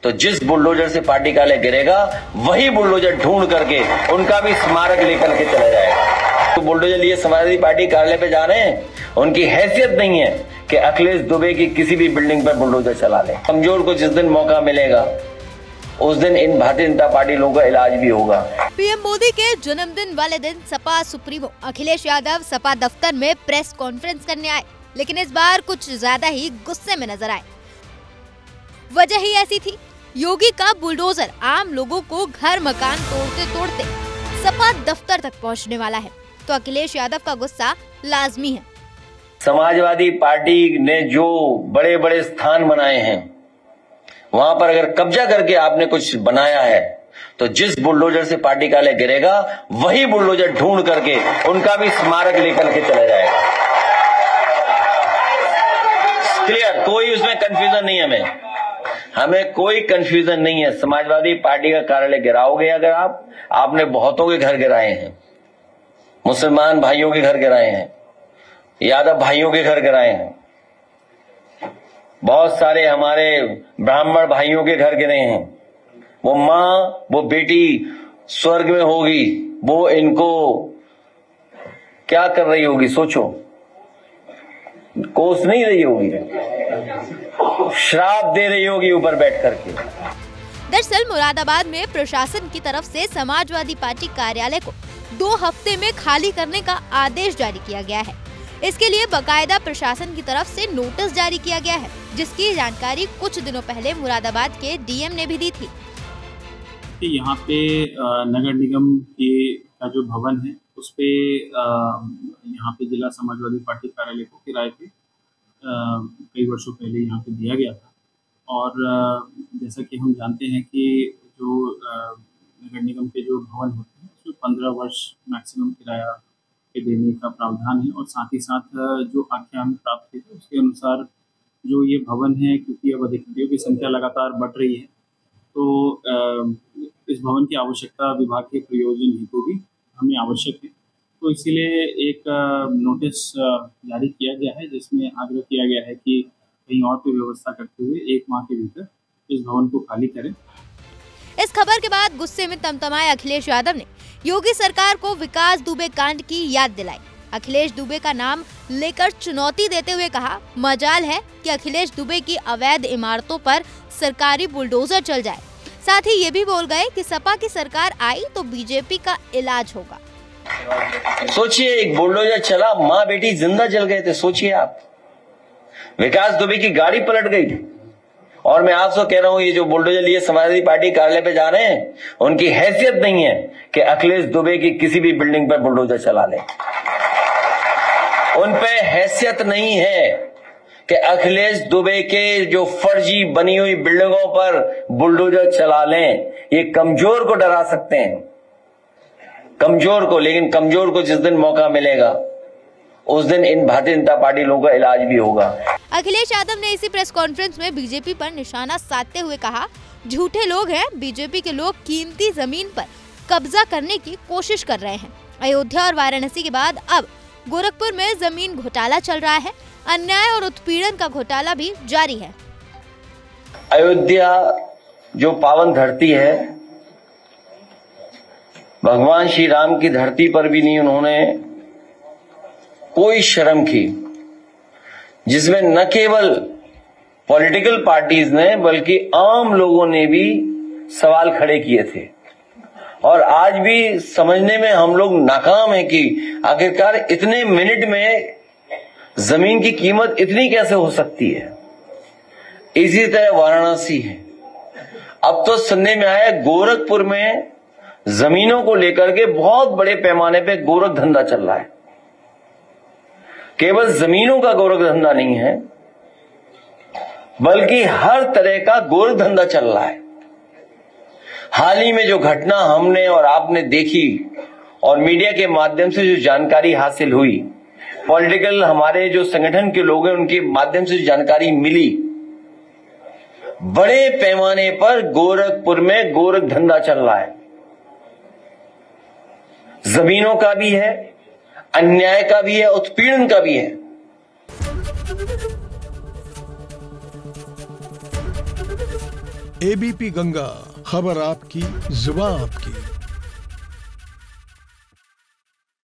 तो जिस बुलडोजर से पार्टी कार्यालय गिरेगा वही बुलडोजर ढूंढ करके उनका भी स्मारक लेकर के चला जाएगा। तो बुलडोजर लिए समाजवादी पार्टी कार्यालय पे जा रहे हैं, उनकी हैसियत नहीं है कि अखिलेश दुबे की किसी भी बिल्डिंग पर बुलडोजर चला ले। कमजोर को जिस दिन मौका मिलेगा उस दिन इन भारतीय जनता पार्टी लोगों का इलाज भी होगा। पीएम मोदी के जन्मदिन वाले दिन सपा सुप्रीमो अखिलेश यादव सपा दफ्तर में प्रेस कॉन्फ्रेंस करने आए, लेकिन इस बार कुछ ज्यादा ही गुस्से में नजर आए। वजह ही ऐसी थी, योगी का बुलडोजर आम लोगों को घर मकान तोड़ते तोड़ते सपा दफ्तर तक पहुंचने वाला है, तो अखिलेश यादव का गुस्सा लाजमी है। समाजवादी पार्टी ने जो बड़े बड़े स्थान बनाए हैं वहां पर अगर कब्जा करके आपने कुछ बनाया है तो जिस बुलडोजर से पार्टी कार्यालय गिरेगा वही बुलडोजर ढूंढ करके उनका भी स्मारक लेकर के चला जाएगा। क्लियर, कोई उसमें कंफ्यूजन नहीं है। हमें कोई कंफ्यूजन नहीं है। समाजवादी पार्टी का कार्यालय गिराओगे अगर आपने बहुतों के घर गिराए हैं, मुसलमान भाइयों के घर गिराए हैं, यादव भाइयों के घर गिराए हैं, बहुत सारे हमारे ब्राह्मण भाइयों के घर गिरे हैं। वो माँ वो बेटी स्वर्ग में होगी, वो इनको क्या कर रही होगी सोचो, कोस नहीं रही होगी, श्राप दे रही होगी ऊपर बैठ करके। दरअसल मुरादाबाद में प्रशासन की तरफ से समाजवादी पार्टी कार्यालय को 2 हफ्ते में खाली करने का आदेश जारी किया गया है। इसके लिए बकायदा प्रशासन की तरफ से नोटिस जारी किया गया है, जिसकी जानकारी कुछ दिनों पहले मुरादाबाद के डीएम ने भी दी थी। यहाँ पे नगर निगम के का जो भवन है उस पे यहाँ पे जिला समाजवादी पार्टी कार्यालय को किराए पे कई वर्षों पहले यहाँ पे दिया गया था। और जैसा कि हम जानते हैं कि जो नगर निगम के जो भवन होते हैं उसमें 15 वर्ष मैक्सिमम किराया के देने का प्रावधान है। और साथ ही साथ जो आख्या हमें प्राप्त हुई उसके अनुसार जो ये भवन है, क्योंकि अब अधिकारियों की संख्या लगातार बढ़ रही है तो इस भवन की आवश्यकता विभाग के प्रयोजन हेतु भी हमें आवश्यक है। तो इसीलिए एक नोटिस जारी किया गया है जिसमें आग्रह किया गया है कि कहीं और की व्यवस्था करते हुए 1 माह के भीतर इस भवन को खाली करें। इस खबर के बाद गुस्से में तमतमाए अखिलेश यादव ने योगी सरकार को विकास दुबे कांड की याद दिलाई। अखिलेश दुबे का नाम लेकर चुनौती देते हुए कहा, मजाल है कि अखिलेश दुबे की अवैध इमारतों पर सरकारी बुलडोजर चल जाए। साथ ही ये भी बोल गए कि सपा की सरकार आई तो बीजेपी का इलाज होगा। सोचिए, एक बुलडोजर चला, माँ बेटी जिंदा जल गए थे। सोचिए आप, विकास दुबे की गाड़ी पलट गई थी। और मैं आपसे कह रहा हूं, ये जो बुलडोजर लिए समाजवादी पार्टी कार्यालय पे जा रहे हैं उनकी हैसियत नहीं है कि अखिलेश दुबे की किसी भी बिल्डिंग पर बुलडोजर चला ले। उन पे हैसियत नहीं है कि अखिलेश दुबे के जो फर्जी बनी हुई बिल्डिंगों पर बुलडोजर चला लें। ये कमजोर को डरा सकते हैं, कमजोर को, लेकिन कमजोर को जिस दिन मौका मिलेगा उस दिन इन भारतीय जनता पार्टी लोगों का इलाज भी होगा। अखिलेश यादव ने इसी प्रेस कॉन्फ्रेंस में बीजेपी पर निशाना साधते हुए कहा, झूठे लोग हैं, बीजेपी के लोग कीमती जमीन पर कब्जा करने की कोशिश कर रहे हैं। अयोध्या और वाराणसी के बाद अब गोरखपुर में जमीन घोटाला चल रहा है। अन्याय और उत्पीड़न का घोटाला भी जारी है। अयोध्या जो पावन धरती है, भगवान श्री राम की धरती पर भी नहीं उन्होंने कोई शर्म की, जिसमें न केवल पॉलिटिकल पार्टीज ने बल्कि आम लोगों ने भी सवाल खड़े किए थे। और आज भी समझने में हम लोग नाकाम हैं कि आखिरकार इतने मिनट में जमीन की कीमत इतनी कैसे हो सकती है। इसी तरह वाराणसी है। अब तो सुनने में आया गोरखपुर में जमीनों को लेकर के बहुत बड़े पैमाने पे गोरख धंधा चल रहा है। केवल जमीनों का गोरख धंधा नहीं है बल्कि हर तरह का गोरख धंधा चल रहा है। हाल ही में जो घटना हमने और आपने देखी और मीडिया के माध्यम से जो जानकारी हासिल हुई, पॉलिटिकल हमारे जो संगठन के लोग हैं उनके माध्यम से जो जानकारी मिली, बड़े पैमाने पर गोरखपुर में गोरख धंधा चल रहा है। जमीनों का भी है, अन्याय का भी है, उत्पीड़न का भी है। एबीपी गंगा, खबर आपकी, जुबान आपकी।